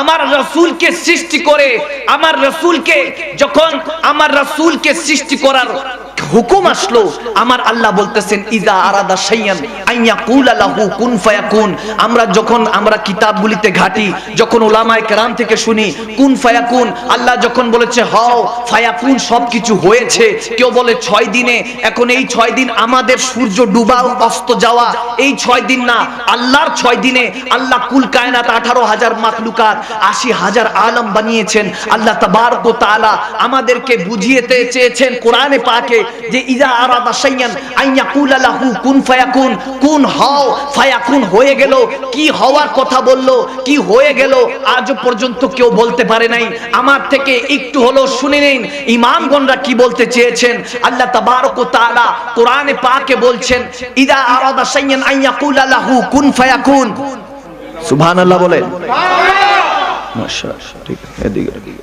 আমার রাসূলকে সৃষ্টি করে, আমার রাসূলকে যখন আমার রাসূলকে সৃষ্টি করার হুকুম আসলো, আমার আল্লাহ বলতেছেন ইজা আরাদা শাইয়ান আইয়াকুলা লাহু কুন ফায়াকুন। আমরা কিতাবগুলিতে ঘাটি, যখন উলামায়ে কেরাম থেকে শুনি কুন ফায়াকুন, আল্লাহ যখন বলেছে হও ফায়াকুন, সবকিছু হয়েছে। কেউ বলে 6 দিনে, এখন এই 6 দিন আমাদের সূর্য ডুবা অস্ত যাওয়া এই 6 দিন না, আল্লাহর 6 দিনে আল্লাহ কুল কায়নাত 18,000 মাখলুকাত 80,000 আলম বানিয়েছেন। আল্লাহ তাবারক ওয়া তাআলা আমাদেরকে বুঝিয়েতে চেয়েছেন কোরআনে পাকে যে ইজা আরাদা শাইয়ান আইয়াকুলা লাহু কুন ফায়াকুন, কুন হও ফায়াকুন, হয়ে গেল। কি হওয়ার কথা বললো, কি হয়ে গেল আজ পর্যন্ত কেউ বলতে পারে নাই। আমার থেকে একটু হলো শুনে নিন ইমামগণরা কি বলতে চেয়েছেন। আল্লাহ তাবারক ওয়া তাআলা কোরআনে পাকে বলছেন ইজা আরাদা শাইয়ান আইয়াকুলা লাহু কুন ফায়াকুন। সুবহানাল্লাহ বলেন। মাশাআল্লাহ, ঠিক আছে, এদিকে।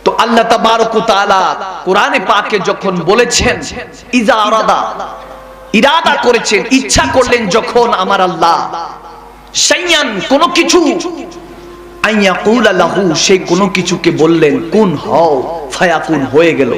তো আল্লাহ তাবারক ওয়া তাআলা কোরআনে পাকে যখন বলেছেন ইজা আরাদা, ইরাদা করেছেন, ইচ্ছা করলেন যখন আমার আল্লাহ, শাইয়ান কোন কিছু, আইয়াকুলা লাহু সেই কোন কিছুকে বললেন কুন হও ফায়াকুন, হয়ে গেল।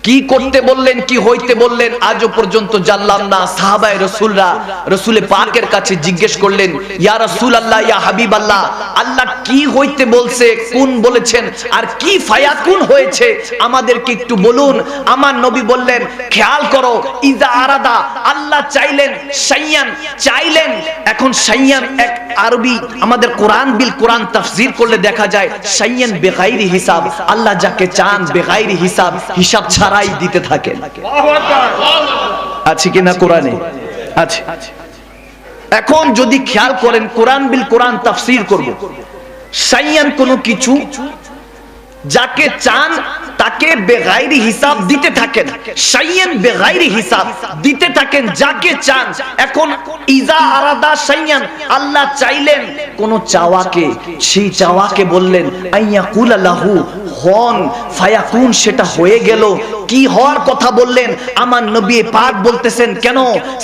কি করতে বললেন, কি হইতে বললেন আজও পর্যন্ত জানলাম না। সাহাবায়ে রাসূলরা রাসূলে পাকের কাছে জিজ্ঞেস করলেন ইয়া রাসূলুল্লাহ, ইয়া হাবিবাল্লাহ, আল্লাহ কি হইতে বলছে, কোন বলেছেন আর কি ফায়াকুন হয়েছে আমাদেরকে একটু বলুন। আমার নবী বললেন খেয়াল করো, ইজা আরাদা, আল্লাহ চাইলেন, শাইয়ান চাইলেন। এখন শাইয়ান এক আরবি, আমাদের কোরআন বিল কোরআন তাফসীর করলে দেখা যায় শাইয়ান বেগাইরি হিসাব, আল্লাহ যাকে চান বেগাইরি হিসাব, হিসাব ছাড়াই দিতে থাকেন। আছে কিনা কোরআনে? আছে। এখন যদি খেয়াল করেন কোরআন বিল কোরআন তাফসীর করব, শাইয়ান কোন কিছু যাকে চান তাকে বেগাইরি হিসাব দিতে থাকেন, শাইয়ান বেগাইরি হিসাব দিতে থাকেন যাকে চান। এখন ইজা আরাদা শাইয়ান, আল্লাহ চাইলেন কোন চাওয়াকে, সেই চাওয়াকে বললেন আইয়াকুলা লাহু হন ফায়াকুন, সেটা হয়ে গেল। কি হওয়ার কথা বললেন আমার নবী পাক বলতেছেন, কেন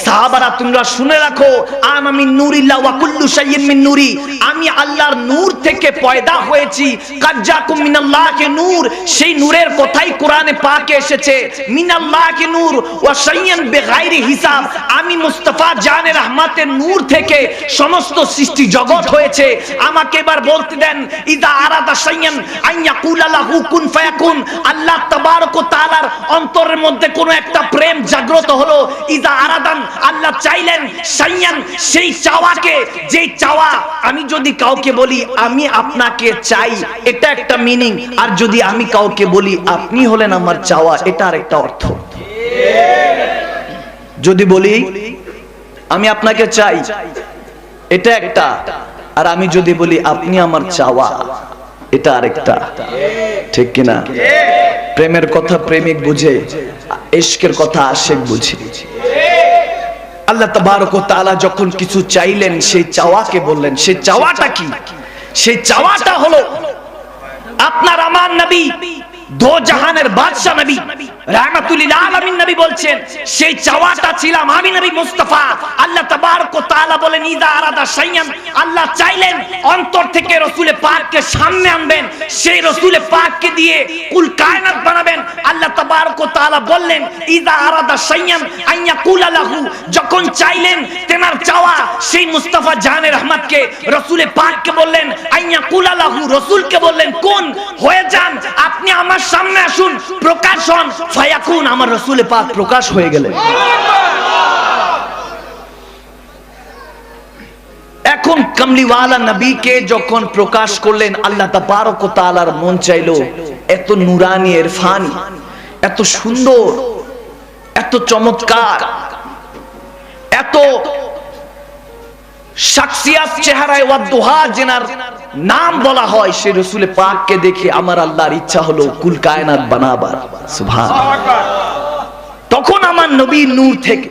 সাহাবারা তোমরা শুনে রাখো, আনা মিন নূরিল্লাহ ওয়া কুল্লু শাইইন মিন নূরি, আমি আল্লাহর নূর থেকে পয়দা হয়েছি। কাজ্জাকুম মিনাল্লাহি নূর, সেই নূরের কথাই কোরআনে পাকে এসেছে, মিনাল্লাহি নূর ওয়া শাইইন বিগাইরি হিসাব, আমি মুস্তাফা জানে রহমাতের নূর থেকে সমস্ত সৃষ্টি জগৎ হয়েছে। আমাকে এবার বলতে দেন ইদা আরাদা শাইইন আইয়াকুলা লাহু কুন ফায়াকুন, আল্লাহ তাবারক ওয়া তাআলার অন্তরের মধ্যে কোন একটা প্রেম জাগ্রত হলো, ইজা আরাদান, আল্লাহ চাইলেন শাইয়ান, সেই চাওয়াকে, যেই চাওয়া আমি যদি কাউকে বলি আমি আপনাকে চাই, এটা একটা মিনিং, আর যদি আমি কাউকে বলি আপনি হলেন আমার চাওয়া, এটা আরেকটা অর্থ। যদি বলি আমি আপনাকে চাই এটা একটা, আর আমি যদি বলি আপনি আমার চাওয়া এটা আরেকটা। ঠিক কিনা? প্রেমের কথা প্রেমিক বুঝে, ইশকের কথা আশিক বুঝে। আল্লাহ তাবারক ওয়া তাআলা যখন কিছু চাইলেন সেই চাওয়াকে বললেন, সেই চাওয়াটা কি? সেই চাওয়াটা হলো আপনার আমার নবী, দো জাহানের বাদশা নবী রাহমাতুল লিল আলামিন নবী বলছেন সেই চাওয়াটা ছিলাম আমি নবী মুস্তাফা। আল্লাহ তাবারক ওয়া তাআলা বলেন ইজা আরাদা শাইয়ান, আল্লাহ চাইলেন অন্তর থেকে রাসূলে পাককে সামনে আনবেন, সেই রাসূলে পাককে দিয়ে কুল কায়নাত বানাবেন। আল্লাহ তাবারক ওয়া তাআলা বললেন ইজা আরাদা শাইয়ান আইয়াকুলা লাহু, যখন চাইলেন তেনার চাওয়া সেই মুস্তাফা জানে রহমতকে রাসূলে পাককে বললেন আইয়াকুলা লাহু, রাসূলকে বললেন কোন, হয়ে যান, আপনি আমার সামনে আসুন, প্রকাশ হন, ফায়াকুন, আমার রাসূলে পাক প্রকাশ হয়ে গেলেন। এখন কামলিওয়ালা নবীকে যখন প্রকাশ করলেন আল্লাহ তাবারক ওয়া তাআলার মন চাইলো এত নূরানি ইরফানি, এত সুন্দর, এত চমৎকার, এত শাখসিয়াত চেহারায় ওয়াদুহা যেনার নাম বলা হয়, সেই রাসূলে পাককে দেখে আমার আল্লাহর ইচ্ছা হলো কুল কায়নাত বানাবার। সুবহানাল্লাহ। তখন আমার নবী নূর থেকে,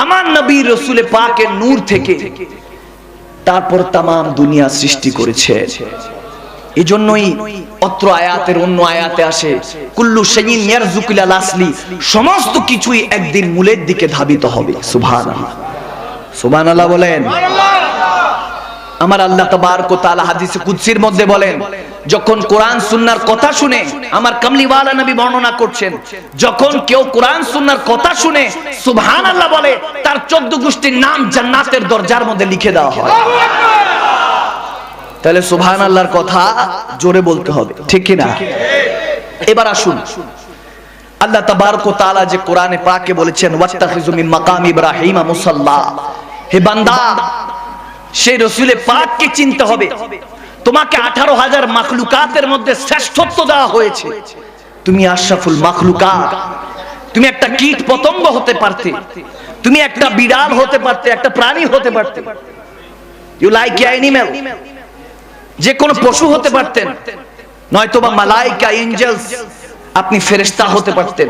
আমার নবী রাসূলে পাকের নূর থেকে তারপর तमाम দুনিয়া সৃষ্টি করেছে। এজন্যই অত্র আয়াতের অন্য আয়াতে আসে কুল্লু শাইইন ইয়ারযুকুল আসলি, সমস্ত কিছুই একদিন মূলের দিকে ধাবিত হবে। সুবহানাল্লাহ। সুবহানাল্লাহ বলেন। আমার আল্লাহ তাবারক ওয়া তাআলা হাদিসে কুদসির মধ্যে বলেন, যখন কোরআন সুন্নাহর কথা শুনে, আমার কামলিওয়ালা নবী বর্ণনা করছেন, যখন কেউ কোরআন সুন্নাহর কথা শুনে সুবহানাল্লাহ বলে, তার 14 গোষ্ঠীর নাম জান্নাতের দরজার মধ্যে লিখে দেওয়া হয়। তাহলে সুবহানাল্লাহর কথা জোরে বলতে হবে, ঠিক কি না? এবার আসুন, আল্লাহ তাবারক ওয়া তাআলা যে কোরআনে পাকে বলেছেন, ওয়াত্তাখিযু মিন মাকাম ইব্রাহিম মুসাল্লা, হে বান্দা সেই রাসূলে পাককে চিনতে হবে। তোমাকে 18,000 মাখলুকাতের মধ্যে শ্রেষ্ঠত্ব দেওয়া হয়েছে, তুমি আশরাফুল মাখলুকাত। তুমি একটা কীট পতঙ্গ হতে পারতে, তুমি একটা বিড়াল হতে পারতে, একটা প্রাণী হতে পারতে, ইউ লাইক অ্যানিমাল, যে কোনো পশু হতে পারতেন, নয়তোবা মালাইকা এঞ্জেলস, আপনি ফেরেশতা হতে পারতেন,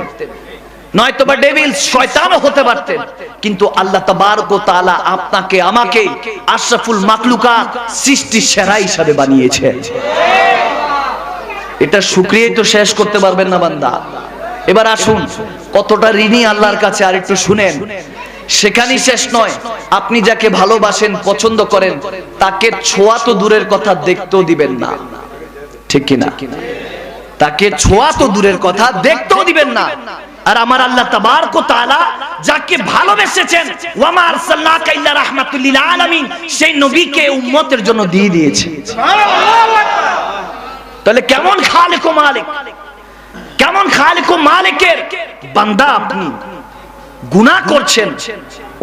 নয়তোবা ডেভিল শয়তানও হতে পারতেন, কিন্তু আল্লাহ তাবারক ওয়া তাআলা আপনাকে আমাকে আশরাফুল মাখলুকাত, সৃষ্টির সেরা হিসাবে বানিয়েছে। এটা শুকরিয়াই তো শেষ করতে পারবেন না বান্দা। এবার আসুন, কতটা ঋণী আল্লাহর কাছে আর একটু শুনেন। সেখানেই শেষ নয়, আপনি যাকে ভালোবাসেন, পছন্দ করেন, তাকে ছোঁয়া তো দূরের কথা, দেখতেও দিবেন না, ঠিক কি না? তাকে ছোঁয়া তো দূরের কথা, দেখতেও দিবেন না। আর আমার আল্লাহ তাবারক ওয়া তাআলা যাকে ভালোবেসেছেন, ওয়া মা আরসালনাকা ইল্লা রাহমাতুল লিল আলামিন, সেই নবীকে উম্মতের জন্য দিয়ে দিয়েছে। সুবহানাল্লাহ। তাহলে কেমন খালিক ও মালিক, কেমন খালিক ও মালিকের বান্দা আপনি। গুনাহ করছেন,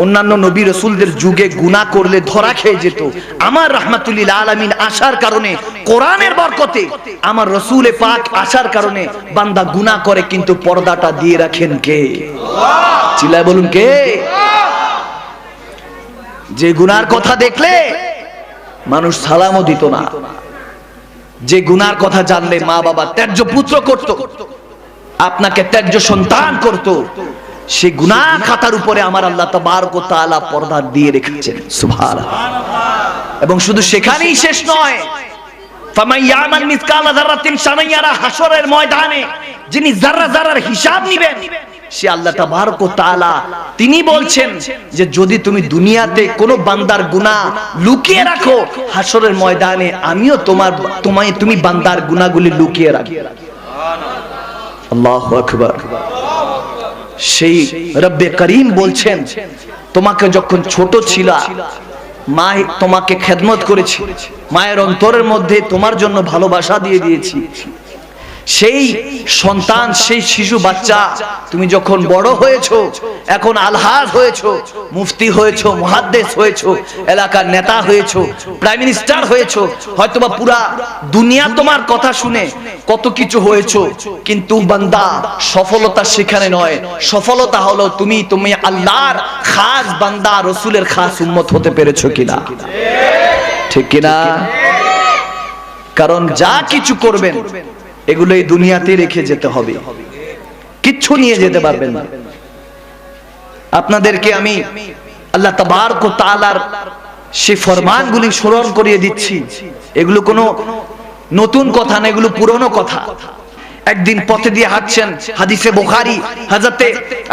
অন্যান্য নবী রাসূলদের যুগে গুনাহ করলে ধরা খেয়ে যেত। আমার রাহমাতুল লিল আলামিন আসার কারণে, কোরআনের বরকতে, আমার রাসূল পাক আসার কারণে বান্দা গুনাহ করে, কিন্তু পর্দাটা দিয়ে রাখেন কে? আল্লাহ। চিল্লায় বলুন কে? যে গুনার কথা দেখলে মানুষ সালামও দিত না, যে গুনার কথা জানলে মা বাবা ত্যায্য পুত্র করত, আপনাকে ত্যায্য সন্তান করত, সেই গুনাহ খাতার উপরে আমার আল্লাহ তাবারক ওয়া তাআলা পর্দা দিয়ে রেখেছেন। সুবহানাল্লাহ। এবং শুধু সেখানেই শেষ নয়, ফামান ইয়ামাল মিসকালা যাররাতিন শাররান ইয়ারা, হাসরের ময়দানে যিনি যারা যারার হিসাব নেবেন, সে আল্লাহ তাবারক ওয়া তাআলা তিনি বলছেন যে যদি তুমি দুনিয়াতে কোনো বান্দার গুনাহ লুকিয়ে রাখো, হাসরের ময়দানে আমিও তুমি বান্দার গুনাহগুলি লুকিয়ে রাখি। সুবহানাল্লাহ। আল্লাহু আকবার। সেই রব্বে করিম বলছেন, তোমাকে যখন ছোট ছিলা, মা তোমাকে খেদমত করেছি, মায়ের অন্তরের মধ্যে তোমার জন্য ভালোবাসা দিয়ে দিয়েছি। সেই সন্তান, সেই শিশু বাচ্চা, তুমি যখন বড় হয়েছো, এখন আলহাজ হয়েছো, মুফতি হয়েছো, মুহাদ্দিস হয়েছো, এলাকার নেতা হয়েছো, প্রাইম মিনিস্টার হয়েছো, হয়তোবা পুরা দুনিয়া তোমার কথা শুনে কত কিছু হয়েছো, কিন্তু বান্দা সফলতা সেখানে নয়। সফলতা হলো তুমি আল্লাহর খাস বান্দা, রাসূলের খাস উম্মত হতে পেরেছো কিনা, ঠিক কিনা? কারণ যা কিছু করবেন এগুলো এই দুনিয়াতে রেখে যেতে হবে, কিচ্ছু নিয়ে যেতে পারবেন না। আপনাদেরকে আমি আল্লাহ তাবারক ওয়া তাআলার সেই ফরমানগুলি স্মরণ করিয়ে দিচ্ছি। এগুলো কোনো নতুন কথা না, এগুলো পুরনো কথা। একদিন পথে দিয়ে হাঁটছেন, হাদিসে বুখারী, হযরতে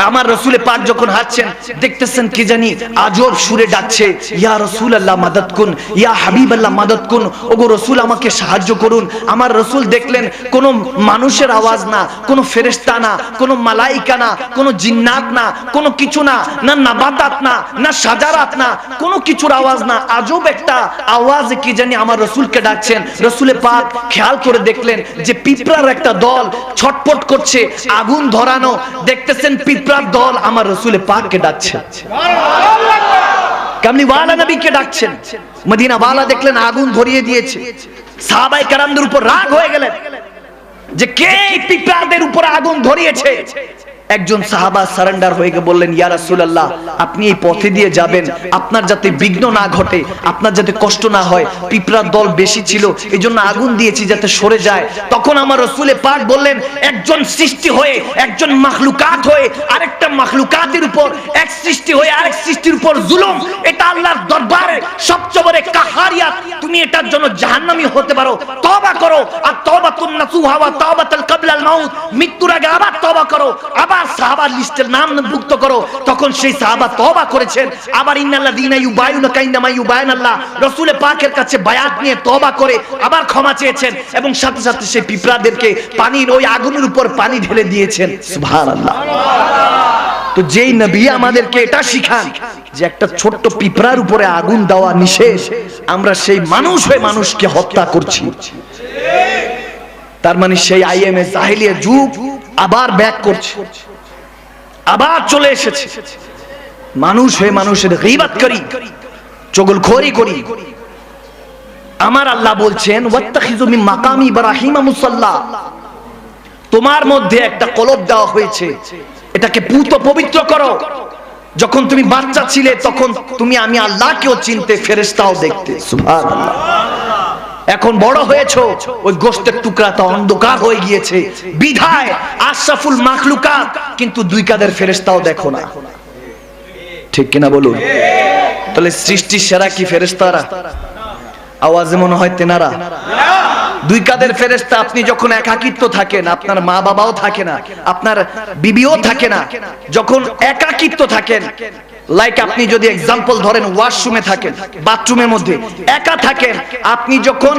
আমার রাসূল পাক যখন হাঁটছেন, দেখতেছেন কি জানি আজব সুরে ডাকছে, ইয়া রাসূলুল্লাহ মাদাদ কুন, ইয়া হাবিবাল্লাহ মাদাদ কুন, ওগো রাসূল আমাকে সাহায্য করুন। আমার রাসূল দেখলেন কোন মানুষের আওয়াজ না, কোন ফেরেশতা না, কোন মালাইকা না, কোন জিন্নাত না, কোন কিছু না, না নাবাতাত না, না শাজারাত না, কোন কিছুর আওয়াজ না, আজব একটা আওয়াজ কি জানি আমার রাসূলকে ডাকছেন। রাসূল পাক খেয়াল করে দেখলেন যে পিঁপড়ার একটা দল ছটপট করছে, আগুন ধরানো, দেখতেছেন পিঁপড়ার দল আমার রাসূল পাককে ডাকছে। কামলিওয়ালা নবীকে ডাকছেন। মদিনা ওয়ালা দেখলেন আগুন ধরিয়ে দিয়েছে, সাহাবায়ে কেরামদের উপর রাগ হয়ে গেলেন যে কে পিঁপড়াদের উপর আগুন ধরিয়েছে। একজন সাহাবা সারেন্ডার হয়ে গিয়ে বললেন, ইয়া রাসূলুল্লাহ আপনি এই পথে দিয়ে যাবেন, আপনার যাতে বিঘ্ন না ঘটে, আপনার যাতে কষ্ট না হয়, পিঁপড়ার দল বেশি ছিল এজন্য আগুন দিয়েছি যাতে সরে যায়। তখন আমার রাসূল পাক বললেন, একজন সৃষ্টি হয়ে, একজন মাখলুকাত হয়ে আরেকটা মাখলুকাতের উপর, এক সৃষ্টি হয়ে আরেক সৃষ্টির উপর জুলুম, এটা আল্লাহর দরবারে সবচেয়ে বড় কাহার কারিয়াত, তুমি এটার জন্য জাহান্নামী হতে পারো, তওবা করো। আর তওবাতুন নাসুহা ওয়া তাওবাতুল ক্বাবলাল মাউত, মৃত্যুর আগে আবার তওবা করো, আবার সাহাবার লিস্টের নাম ভুক্ত করো। তখন সেই সাহাবা তওবা করেছেন, আবার ইন্নাল্লাযীনা ইউবায়ুনাকা ইন্নামা ইউবায়ুনাল্লাহ, রাসূল পাকের কাছে বায়াত নিয়ে তওবা করে আবার ক্ষমা চেয়েছেন, এবং সাথে সাথে সেই পিঁপড়াদেরকে পানির ওই আগুনের উপর পানি ঢেলে দিয়েছেন। সুবহানাল্লাহ। তো যেই নবী আমাদেরকে এটা শিখান যে একটা ছোট্ট পিঁপড়ার উপরে আগুন দেওয়া নিষেধ, আমরা সেই মানুষ হয়ে মানুষকে হত্যা করছি। তার মানে সেই আইএমএ জাহেলিয়া যুগ আবার ব্যাক করছে, আবার চলে এসেছে। মানুষ হয়ে মানুষের গীবত করি, চগলখড়ি করি। আমার আল্লাহ বলছেন ওয়াত্তাখিযু মিন মাকামি ইব্রাহিম মুসাল্লা, তোমার মধ্যে একটা কলব দেওয়া হয়েছে, এটাকে পুত পবিত্র করো। যখন তুমি বাচ্চা ছিলে তখন তুমি আমি আল্লাহকেও চিনতে, ফেরেশতাও দেখতে। সুবহানাল্লাহ। এখন বড় হয়েছো, ওই গোশতের টুকরাটা অন্ধকার হয়ে গিয়েছে, বিধায় আশরাফুল মাখলুকাত কিন্তু দুই কাঁধের ফেরেশতাও দেখো না। ঠিক কিনা বলুন? তাহলে সৃষ্টির সেরা কি ফেরেশতারা? আওয়াজে মনে হয় তেনারা। দুই কাঁধের ফেরেশতা। আপনি যখন একাকিত্ব থাকেন, আপনার মা বাবাও থাকে না, আপনার বিবিও থাকে না, যখন একাকিত্ব থাকেন, লাইক আপনি যদি এক্সাম্পল ধরেন ওয়াশরুমে থাকেন, বাথরুমের মধ্যে একা থাকেন, আপনি যখন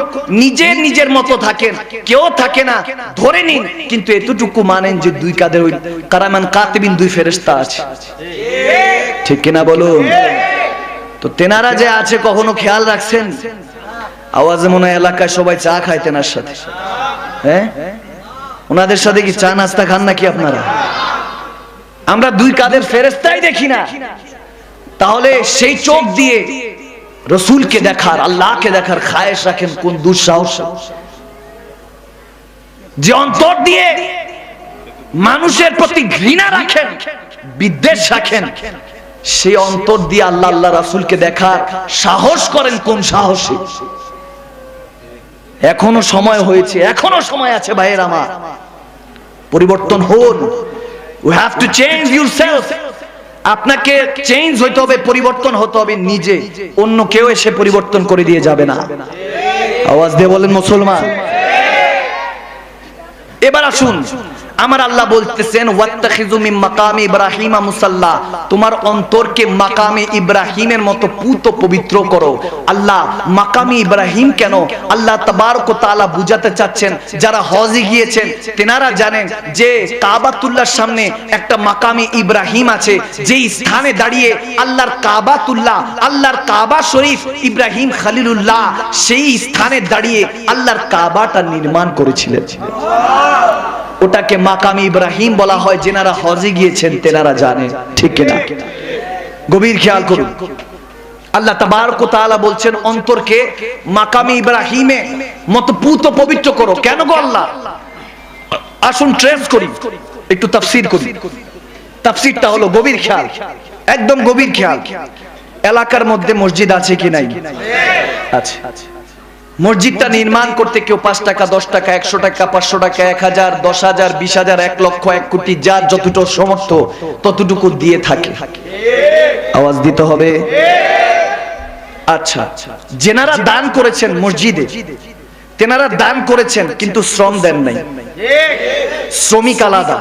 নিজের মতো থাকেন, কেউ থাকে না, ধরে নিন, কিন্তু এতটুকু মানেন যে দুই কাঁধের ওই কারামান কাতিবিন দুই ফেরেশতা আছে। ঠিক কিনা বলুন? তো তেনারা যে আছে কখনো খেয়াল রাখছেন? আওয়াজে মনে হয় এলাকায় সবাই চা খায় তেনার সাথে। হ্যাঁ, ওনাদের সাথে কি চা নাস্তা খান নাকি আপনারা? আমরা দুই কাঁধের ফেরেশতাই দেখি না। তাহলে সেই চোখ দিয়ে রাসূলকে দেখার, আল্লাহকে দেখার খায়েশ রাখেন কোন দুঃসাহস? যে অন্তর দিয়ে মানুষের প্রতি ঘৃণা রাখেন, বিদ্বেষ রাখেন, সেই অন্তর দিয়ে আল্লাহ রাসূলকে দেখার সাহস করেন কোন সাহসে? এখনো সময় হয়েছে, এখনো সময় আছে ভাইয়ের আমার। পরিবর্তন হন। You have to change yourself. আপনাকে চেঞ্জ হইতে হবে, পরিবর্তন হতে হবে নিজে। অন্য কেউ এসে পরিবর্তন করে দিয়ে যাবে না। আওয়াজ দিয়ে বলেন মুসলমান। এবার আসুন, আমার আল্লাহ বলতেছেন ওয়াত্তাখিযু মিন মাকামি ইব্রাহিম মুসাল্লা, তোমার অন্তরকে মাকামে ইব্রাহিমের মতো পুত পবিত্র করো। আল্লাহ মাকামি ইব্রাহিম কেন? আল্লাহ তাবারক ওয়া তাআলা বুঝাতে চাচ্ছেন, যারা হজে গিয়েছেন তেনারা জানেন যে কাবাতুল্লাহর সামনে একটা মাকামে ইব্রাহিম আছে, যেই স্থানে দাঁড়িয়ে আল্লাহর কাবাতুল্লাহ, আল্লাহর কাবা শরীফ, ইব্রাহিম খলিলুল্লাহ সেই স্থানে দাঁড়িয়ে আল্লাহর কাবাটা নির্মাণ করেছিলেন। ওটাকে মাকাম ইব্রাহিম বলা হয়। যেনারা হজে গিয়েছেন তেনারা জানেন। ঠিক কিনা? গভীর খেয়াল করুন। আল্লাহ তাবারক ওয়া তাআলা বলছেন অন্তরকে মাকাম ইব্রাহিমে মত পুত পবিত্র করো। কেন গো আল্লাহ? আসুন ট্রেস করি, একটু তাফসীর করি। তাফসীরটা হলো, গভীর খেয়াল, একদম গভীর খেয়াল। এলাকার মধ্যে মসজিদ আছে কি নাই? আছে। মসজিদটা নির্মাণ করতে কেউ 5 টাকা, 10 টাকা, 100 টাকা, 500 টাকা, 1000, 10,000, 20,000, 1 লক্ষ, 1 কোটি, যার যতটুকু সমর্থ ততটুকু দিয়ে থাকে। আওয়াজ দিতে হবে। আচ্ছা, যেনারা দান করেছেন মসজিদে, তেনারা দান করেছেন কিন্তু শ্রম দেন নাই। শ্রমিক আলাদা।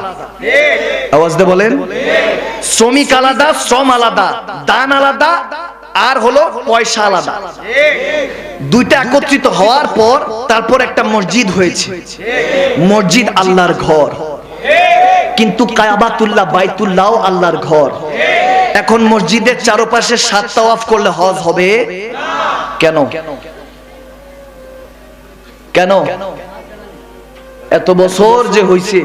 আওয়াজ দিয়ে বলেন। শ্রমিক আলাদা, শ্রম আলাদা, দান আলাদা, আর হলো পয়সা আলাদা। দুইটা একত্রিত হওয়ার পর তারপর একটা মসজিদ হয়েছে। মসজিদ আল্লাহর ঘর, কিন্তু কাবাতুল্লাহ, বাইতুল্লাহও আল্লাহর ঘর। এখন মসজিদের চারপাশে 7 তাওয়াফ করলে হজ হবে? কেন? কেন? এত বছর যে হইছে,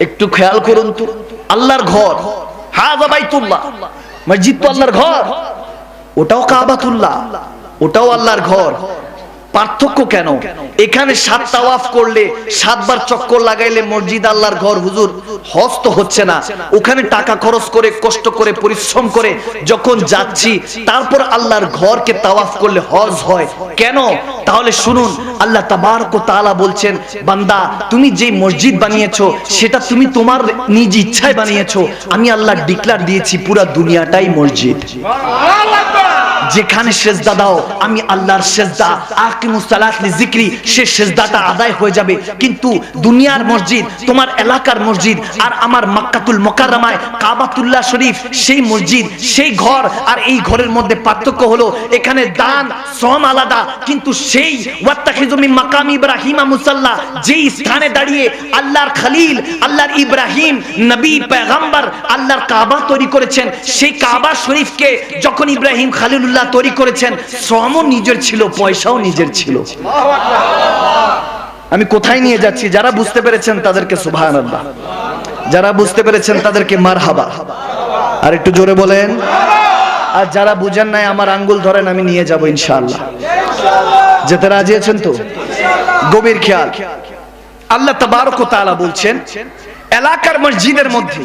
একটু খেয়াল করুন তো। আল্লাহর ঘর, হাযা বাইতুল্লাহ, মসজিদ তো আল্লাহর ঘর, ওটাও কাবাতুল্লাহ, ওটাও আল্লাহর ঘর। পার্থক্য কেন? এখানে 7 তাওয়াফ করলে 7 বার চক্কর লাগাইলে মসজিদ আল্লাহর ঘর। হুজুর, হজ তো হচ্ছে না। ওখানে টাকা খরচ করে, কষ্ট করে, পরিশ্রম করে যখন যাচ্ছি, তারপর আল্লাহর ঘরকে তাওয়াফ করলে হজ হয়। কেন? তাহলে শুনুন, আল্লাহ তাবারক ওয়া তাআলা বলছেন, বান্দা তুমি যে মসজিদ বানিয়েছো সেটা তুমি তোমার নিজ ইচ্ছায় বানিয়েছো। আমি আল্লাহ ডিক্লার দিয়েছি পুরা দুনিয়াটাই মসজিদ। যেখানে সেজদা দাও আমি আল্লাহর সেজদা আকিমুস সালাত লিযিকরি, সে সেজদাটা আদায় হয়ে যাবে। কিন্তু দুনিয়ার মসজিদ, তোমার এলাকার মসজিদ আর আমার মক্কাতুল মুকাররমায় কাবাতুল্লাহ শরীফ, সেই মসজিদ, সেই ঘর আর এই ঘরের মধ্যে পার্থক্য হলো এখানে দান শ্রম আলাদা, কিন্তু সেই ওয়াত্তাখিযু মিন মাকামি ইব্রাহিমা মুসাল্লা, যেই স্থানে দাঁড়িয়ে আল্লাহর খলিল, আল্লাহর ইব্রাহিম নবী পয়গম্বর আল্লাহর কাবা তৈরি করেছেন, সেই কাবা শরীফকে যখন ইব্রাহিম খলিলুল্লাহ তৈরি করেছেন, শ্রমও নিজের ছিল, পয়সাও নিজের ছিল। আমি কোথায় নিয়ে যাচ্ছি? যারা বুঝতে পেরেছেন তাদেরকে সুবহানাল্লাহ, যারা বুঝতে পেরেছেন তাদেরকে মারহাবা, আর একটু জোরে বলেন। আর যারা বুঝেন নাই আমার আঙ্গুল ধরেন, আমি নিয়ে যাব ইনশাআল্লাহ। যেতে রাজি আছেন তো? গভীর খেয়াল। আল্লাহ তাবারক ওয়া তাআলা বলছেন এলাকার মসজিদের মধ্যে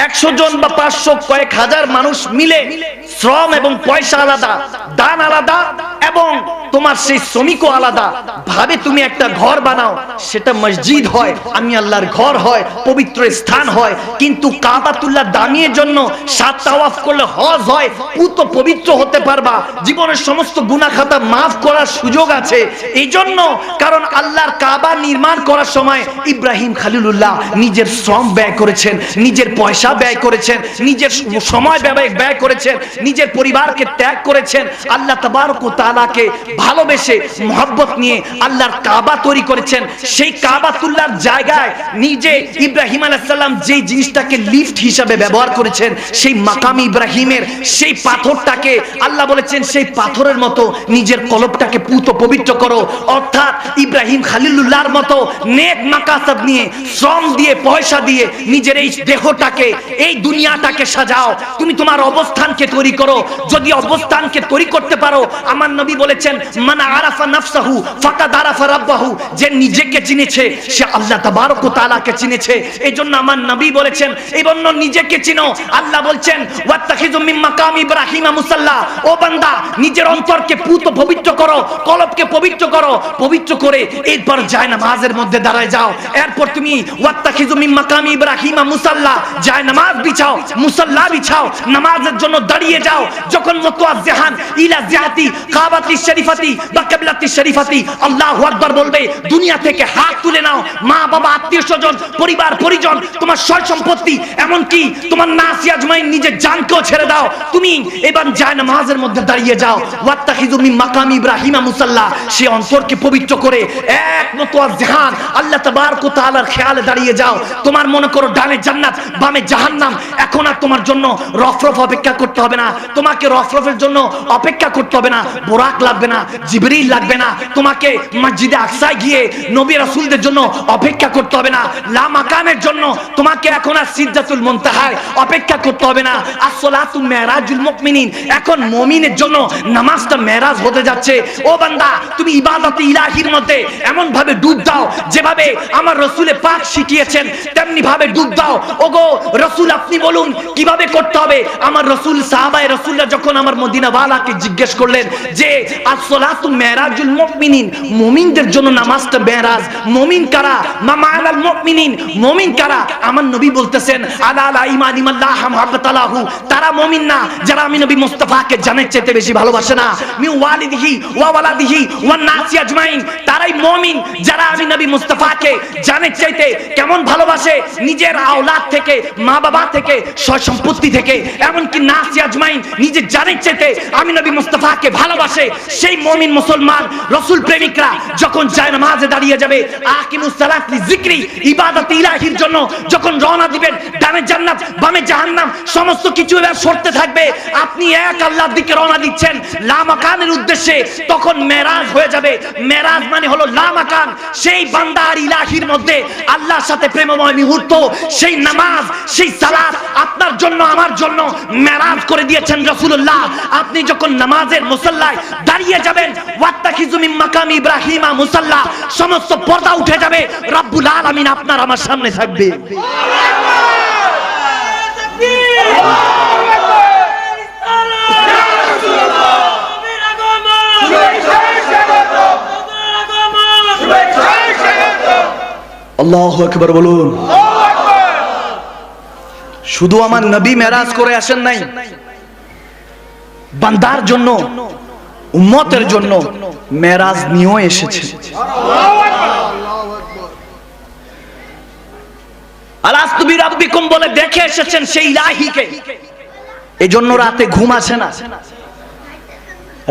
100 জন বা 500 কয়েক হাজার মানুষ মিলে শ্রম এবং পয়সা আলাদা, দান আলাদা, এবং তোমার সেই শ্রমিকও আলাদা ভাবে তুমি একটা ঘর বানাও, সেটা মসজিদ হয়, আমি আল্লাহর ঘর হয়, পবিত্র স্থান হয়। কিন্তু কাবাতুল্লাহ দানের জন্য 7 তাওয়াফ করলে হজ হয়, পুত পবিত্র হতে পারবা, জীবনের সমস্ত গুনাহ খাতা মাফ করার সুযোগ আছে। এই জন্য কারণ আল্লাহর কাবা নির্মাণ করার সময় ইব্রাহিম খলিলুল্লাহ নিজের শ্রম ব্যয় করেছেন, নিজের পয়সা ব্যয় করেছেন, নিজের সময় ব্যয় করেছেন, নিজের পরিবারকে ত্যাগ করেছেন। আল্লাহ তাবারক ওয়া তাআলাকে ভালোবেসে মহব্বত নিয়ে আল্লাহর কাবা তৈরি করেছেন। সেই কাবাতুল্লাহর জায়গায় নিজে ইব্রাহিম আলাইহিস সালাম যে জিনিসটাকে লিফট হিসাবে ব্যবহার করেছেন, সেই মাকাম ইব্রাহিমের সেই পাথরটাকে আল্লাহ বলেছেন সেই পাথরের মতো নিজের কলবটাকে পুত পবিত্র করো। অর্থাৎ ইব্রাহিম খলিলুল্লাহর মতো নেক মাকাসাদ নিয়ে, শ্রম দিয়ে, পয়সা দিয়ে নিজের এই দেহটাকে, এই দুনিয়াটাকে সাজাও। তুমি তোমার অবস্থানকে তৈরি করো। যদি অবস্থানকে তৈরি করতে পারো, আমার নবী বলেছেন মান আরাফা নাফসাহু ফাকাদ আরাফা রাব্বাহু, যে নিজেকে চিনেছে সে আল্লাহ তাবারক ওয়া তাআলাকে চিনেছে। এইজন্য আমার নবী বলেছেন এই জন্য নিজেকে চিনো। আল্লাহ বলছেন ওয়াত্তাখিযু মিন মাকামি ইব্রাহিমা মুসাল্লা, ও বান্দা নিজের অন্তরকে পুত পবিত্র করো, কলবকে পবিত্র করো, পবিত্র করে এরপর যায় নামাজের মধ্যে দাঁড়ায় যাও। এরপর তুমি ওয়াত্তাখিযু মিন মাকামি ইব্রাহিমা মুসাল্লা, যায় নামাজ বিছাও, মুসাল্লা বিছাও, নামাজের জন্য দাঁড়িয়ে যাও। যখন মুতাওয়াজ্জিহান ইলা জিহাতি কাবাতি শরীফাতি বা কিবলাতি শরীফাতি আল্লাহু আকবার বলবে, দুনিয়া থেকে হাত তুলে নাও। মা বাবা, আত্মীয় স্বজন, পরিবার পরিজন, তোমার সয় সম্পত্তি, এমনকি তোমার নাসি আজমাইন নিজের জানকেও ছেড়ে দাও। তুমি এবার যায় নামাজের মধ্যে দাঁড়িয়ে যাও। ওয়াত্তাখিযু মিন মাকামি ইব্রাহিমা মুসাল্লা, সে অন্তরকে পবিত্র করে এক মুতাওয়াজ্জিহান আল্লাহ তাবারক ওয়া তাআলার খেয়ালে দাঁড়িয়ে যাও। তোমার মনে করো ডানে জান্নাত বামে জাহান্নাম, এখন আর তোমার জন্য রফরফ অপেক্ষা করতে হবে না, তোমাকে রফরফের জন্য অপেক্ষা করতে হবে না, বুরাক লাগবে না, জিবরিল লাগবে না, তোমাকে মসজিদে আকসায় গিয়ে নবী রাসূলদের জন্য অপেক্ষা করতে হবে না, লা মাকানের জন্য তোমাকে এখন আর সিদরাতুল মুনতাহায় অপেক্ষা করতে হবে না। as-সালাতু মিরাজুল মুমিনিন, এখন মুমিনের জন্য নামাজটা মেরাজ হতে যাচ্ছে। ও বান্দা, তুমি ইবাদতে ইলাহির মধ্যে এমন ভাবে ডুব দাও যেভাবে আমার রাসূলে পাক শিখিয়েছেন, তেমনি ভাবে ডুব দাও। ওগো রাসূল, আপনি বলুন কিভাবে করতে হবে। আমার রাসূল, সাহাবায়ে রাসূলরা যখন আমার মদিনাওয়ালাকে জিজ্ঞেস করলেন যে as-সালাতু মিরাজুল মুমিনিন, মুমিনদের জন্য নামাজটা মেরাজ, মুমিন কারা, মা মা'আল মুমিনিন, মুমিন কারা? আমার নবী বলতেছেন আলা লা ঈমানি মাল্লাহ মুহাব্বাতালাহু, তারা মুমিন না যারা আমি নবী মুস্তাফাকে জানের চাইতে বেশি ভালোবাসে না। মি ওয়ালিদিহি ওয়া ওয়ালাদিহি ওয়ান নাসি আজমাইন, তারাই মুমিন যারা আমি নবী মুস্তাফাকে জানের চাইতে কেমন ভালোবাসে, নিজের আওলাদ থেকে, মা বাবা থেকে, সয় সম্পত্তি থেকে, এমনকি নাসি আজমাইন নিজের জানের চাইতে আমি নবী মুস্তাফাকে ভালোবাসে। সেই মুমিন মুসলমান রাসূল প্রেমিকরা যখন যায় নামাজে দাঁড়িয়ে যাবে, আকিমুস সালাত লিযিকরি, ইবাদতে ইলাহির জন্য যখন রওনা দিবেন, ডানে জান্নাত বামে জাহান্নাম সমস্ত কিছু এবার সরতে থাকবে। আপনি এক আল্লাহর দিকে রওনা দিচ্ছেন লা মাকানের উদ্দেশ্যে, তখন মেরাজ হয়ে যাবে। মেরাজ মানে হলো লা মাকান, সেই বান্দা আর ইলাহির মধ্যে আল্লাহর সাথে প্রেমময় মুহূর্ত, সেই নামাজ, সেই সালাত আপনার জন্য আমার জন্য মেরাজ করে দিয়েছেন রাসূলুল্লাহ। আপনি যখন নামাজের মুসাল্লায় দাঁড়িয়ে যাবেন, ওয়াত্তাখিযু মিন মাকামি ইব্রাহিমা মুসাল্লা, সমস্ত পর্দা উঠে যাবে, রব্বুল আলামিন আপনার আমার সামনে থাকবে। আল্লাহু আকবার বলুন। শুধু আমার নবী মেরাজ করে আসেন নাই, বান্দার জন্য, উম্মতের জন্য মেরাজ নিয়ে এসেছে। আলাস্তু বিরাব্বিকুম বলে দেখে এসেছেন সেই ইলাহিকে। এজন্য রাতে ঘুম আসে না,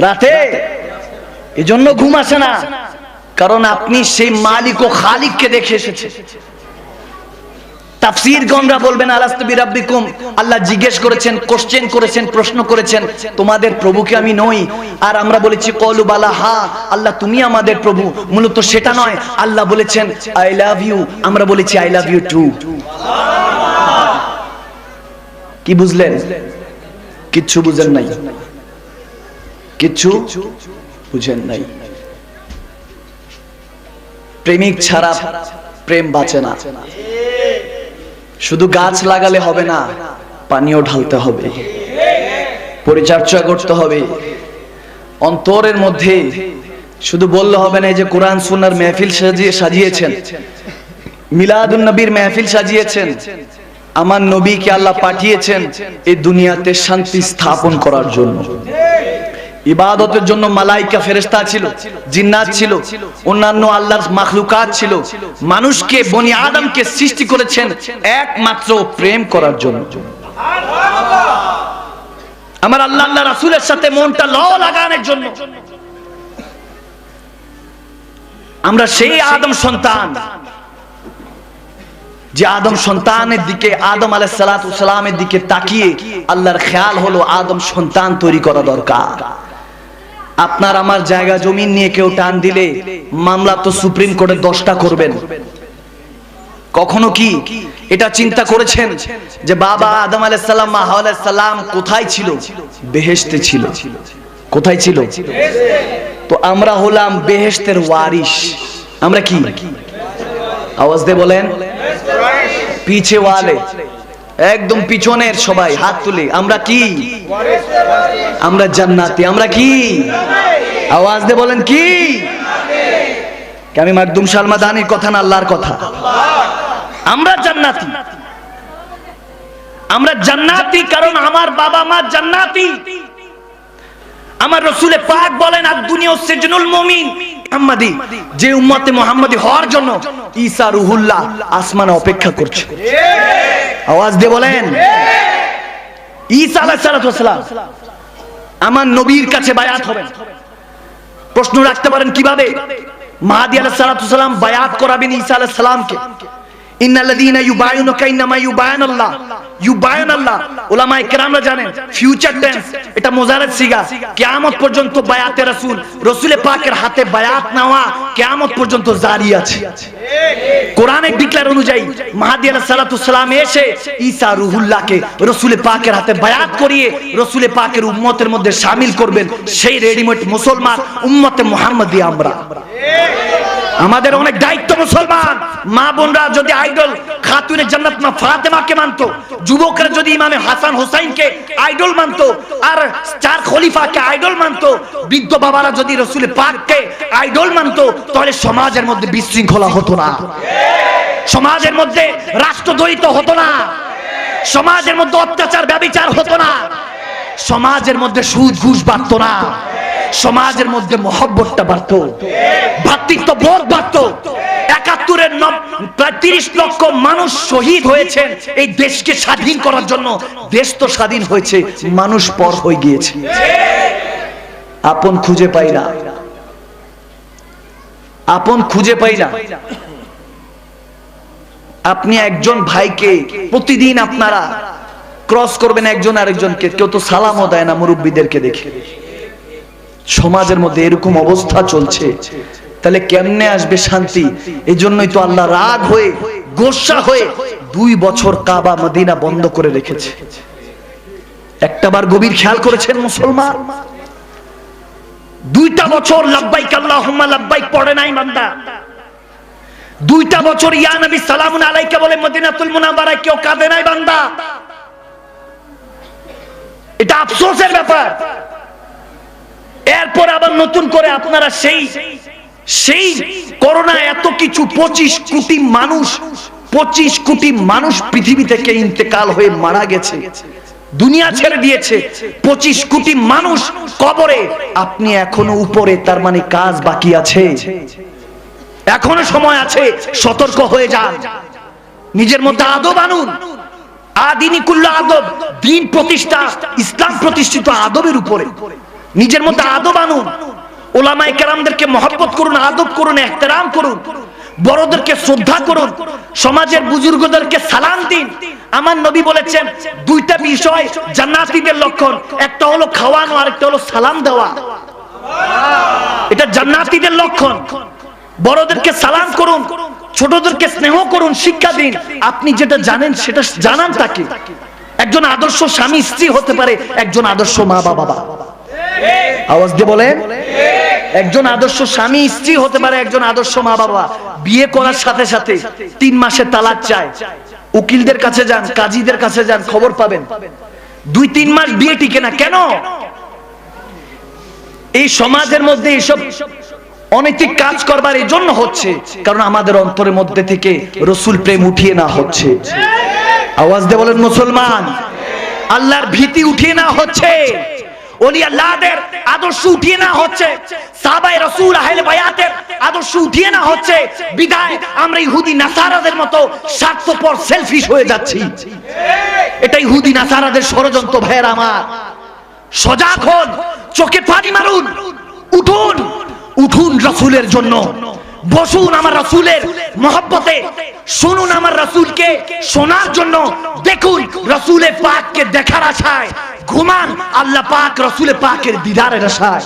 রাতে এজন্য ঘুম আসে না, কারণ আপনি সেই মালিক ও খালিককে দেখে এসেছেন। তাফসীর গণরা বলবেন আলাস্তু বিরাব্বিকুম, আল্লাহ জিজ্ঞেস করেছেন, কোশ্চেন করেছেন, প্রশ্ন করেছেন, তোমাদের প্রভুকে আমি নই? আর আমরা বলেছি কলু বালা, হ্যাঁ আল্লাহ তুমি আমাদের প্রভু। মূলত সেটা নয়, আল্লাহ বলেছেন আই লাভ ইউ, আমরা বলেছি আই লাভ ইউ টু। কি বুঝলেন? কিচ্ছু বুঝেন নাই, কিচ্ছু বুঝেন নাই। প্রেমিক ছাড়া প্রেম বাঁচে না। শুধু গাছ লাগালে হবে না, পানিও ঢালতে হবে, পরিচর্যা করতে হবে অন্তরের মধ্যে। শুধু বললে হবে না যে কোরআন সুন্নাহর মেহফিল সাজিয়েছেন, মিলাদুন নবীর মেহফিল সাজিয়েছেন। আমার নবীকে আল্লাহ পাঠিয়েছেন এই দুনিয়াতে শান্তি স্থাপন করার জন্য। ইবাদতের জন্য মালাইকা ফেরেশতা ছিল, জিন্নাত ছিল, অন্যান্য আল্লাহর মাখলুকাত ছিল। মানুষকে, বনি আদমকে সৃষ্টি করেছেন একমাত্র প্রেম করার জন্য। আমার আল্লাহ আল্লাহ রাসূলের সাথে মনটা লাগানোর জন্য। আমরা সেই আদম সন্তান, যে আদম সন্তানের দিকে, আদম আলাইহিস সালাতু ওয়াস সালামের দিকে তাকিয়ে আল্লাহর খেয়াল হলো আদম সন্তান তৈরি করা দরকার। আপনার আমার জায়গা জমি নিয়ে কেউ টান দিলে মামলা তো সুপ্রিম কোর্টে 10টা করবেন। কখনো কি এটা চিন্তা করেছেন যে বাবা আদম আলাইহিস সালাম, মা হাওয়া আলাইহিস সালাম কোথায় ছিল? বেহেশতে ছিল। কোথায় ছিল? তো আমরা হলাম বেহেশতের ওয়ারিশ। আমরা কি? আওয়াজ দিয়ে বলেন। পিছে ওয়ালে, একদম পিছনের সবাই হাত তুলে, আমরা কি? আমরা জান্নাতি। আমরা কি? আওয়াজ দিয়ে বলেন কি? আমি মাকদুম সালমাদানির কথা না, আল্লাহর কথা। আমরা জান্নাতি। আমরা জান্নাতি কারণ আমার বাবা মা জান্নাতি। আমার রাসূল পাক বলেন আদ দুনিয়া সিজনুল মুমিন মুহাম্মাদি, যে উম্মতে মুহাম্মাদি হওয়ার জন্য ঈসা রুহুল্লাহ আসমানে অপেক্ষা করছে। আওয়াজ দিয়ে বলেন। ঈসা আলাইহিস সালাম আমার নবীর কাছে বায়াত হবেন। প্রশ্ন রাখতে পারেন কিভাবে? মাহদী আলাইহিস সালাম বায়াত করাবেন ঈসা আলাইহিস সালামকে। ইন্নাল্লাযীনা ইউবায়ুনুকা ইন্নামা ইউবায়ুনাল্লাহ, ইউবায়ুনাল্লাহ। উলামায়ে কেরামরা জানেন ফিউচার টেন্স, এটা মুজারাদ সিগা। কিয়ামত পর্যন্ত বায়াতে রাসূল, রাসূলে পাকের হাতে বায়াত নেওয়া কিয়ামত পর্যন্ত জারি আছে। কোরআনের ডিক্লেয়ার অনুযায়ী মাহদী আলাইহিস সালাম এসে ঈসা রুহুল্লাহকে রাসূলে পাকের হাতে বায়াত করিয়ে রাসূলে পাকের উম্মতের মধ্যে শামিল করবেন। সেই রেডিমেড মুসলমান উম্মতে মুহাম্মাদি আমরা। আমাদের অনেক দায়িত্ব। মুসলমান মা বোনরা যদি আইডল খাতুনে জান্নাত মা ফাতেমাকে মানতো, যুবকরা যদি ইমামে হাসান হোসাইনকে আইডল মানতো, আর চার খলিফাকে আইডল মানতো, বৃদ্ধ বাবারা যদি রাসূল পাককে আইডল মানতো, তাহলে সমাজের মধ্যে বিশৃঙ্খলা হতো না, সমাজের মধ্যে রাষ্ট্রদ্রোহিতা হতো না, সমাজের মধ্যে অত্যাচার ব্যভিচার হতো না, সমাজের মধ্যে সুদ ঘুষ বাড়তো না, সমাজের মধ্যে মহব্বতটা বাড়তো, ভ্রাতৃত্ব বোধ বাড়তো। ৭১-এর প্রায় ৩০ লক্ষ মানুষ শহীদ হয়েছেন এই দেশকে স্বাধীন করার জন্য। দেশ তো স্বাধীন হয়েছে, মানুষ পর হয়ে গিয়েছে। আপন খুঁজে পাই না, আপন খুঁজে পাই না। আপনি একজন ভাইকে প্রতিদিন আপনারা ক্রস করবেন একজন আরেকজনকে, কেউ তো সালামও দেয় না মুরব্বীদেরকে দেখে। সমাজের মধ্যে এরকম অবস্থা চলছে, তাহলে কেমনে আসবে শান্তি? এই জন্যই তো আল্লাহ রাগ হয়ে, গোসা হয়ে 2 বছর কাবা মদিনা বন্ধ করে রেখেছে। একটাবার গভীর খেয়াল করেছেন মুসলমান? 2টা বছর লাব্বাইক আল্লাহুম্মা লাব্বাইক পড়ে নাই বান্দা। 2টা বছর ইয়া নবী সালামুন আলাইকা বলে মদিনাতুল মুনাওয়ারায় কেউ কাঁদে নাই বান্দা। এটা আফসোসের ব্যাপার। এরপর আবার নতুন করে আপনারা সেই করোনা এত কিছু 25 কোটি মানুষ পৃথিবী থেকে ইন্তেকাল হয়ে মারা গেছে। দুনিয়া ছেড়ে দিয়েছে, 25 কোটি মানুষ কবরে, আপনি এখনো উপরে, তার মানে কাজ বাকি আছে, এখনো সময় আছে, সতর্ক হয়ে যান, নিজের মধ্যে আদব আনুন। আদিনী কুল্লা আদব, দিন প্রতিষ্ঠা, ইসলাম প্রতিষ্ঠিত আদবের উপরে, নিজের মধ্যে আদব আনুন। ওলামায়ে কেরামদেরকে মহব্বত করুন, আদব করুন, ইহতেরাম করুন, বড়দেরকে শ্রদ্ধা করুন, সমাজের বুজুর্গদেরকে সালাম দিন। আমার নবী বলেছেন দুইটা বিষয় জান্নাতীদের লক্ষণ, একটা হলো খাওয়ানো, আরেকটা হলো সালাম দেওয়া। এটা জান্নাতীদের লক্ষণ। বড়দেরকে সালাম করুন, ছোটদেরকে স্নেহ করুন, শিক্ষা দিন। আপনি যেটা জানেন সেটা জানান তাকে। একজন আদর্শ স্বামী স্ত্রী হতে পারে, একজন আদর্শ মা বাবা। আওয়াজ দিয়ে বলেন, একজন আদর্শ স্বামী স্ত্রী হতে পারে, একজন আদর্শ মা বাবা। বিয়ে করার সাথে সাথে 3 মাসে তালাক চায়, উকিলদের কাছে যান, কাজীদের কাছে যান, খবর পাবেন 2-3 মাস বিয়ে টিকে না। কেন? এই সমাজের মধ্যে এইসব অনৈতিক কাজ করবার এই জন্য হচ্ছে, কারণ আমাদের অন্তরের মধ্যে থেকে রসুল প্রেম উঠিয়ে না হচ্ছে। আওয়াজ দিয়ে বলেন মুসলমান, আল্লাহর ভীতি উঠিয়ে না হচ্ছে, ওলি আল্লাহদের আদর্শ উঠিয়ে না হচ্ছে, সাহাবায়ে রাসূল আহলে বায়াতের আদর্শ উঠিয়ে না হচ্ছে। বিদায় আমরা ইহুদি নাসারাদের মতো স্বার্থপর সেলফিশ হয়ে যাচ্ছি। এটা ইহুদি নাসারাদের ষড়যন্ত্র। ভাইয়ের আমার, সজাগ হন, চোখে পানি মারুন, উঠুন, উঠুন রাসূলের জন্য, বসুন আমার রাসূলের মহব্বতে, শুনুন আমার রাসূলকে শোনার জন্য, দেখুন রাসূলে পাককে দেখার আশায়, ঘুমান আল্লাহ পাক রাসূলে পাকের দিদারের আশায়।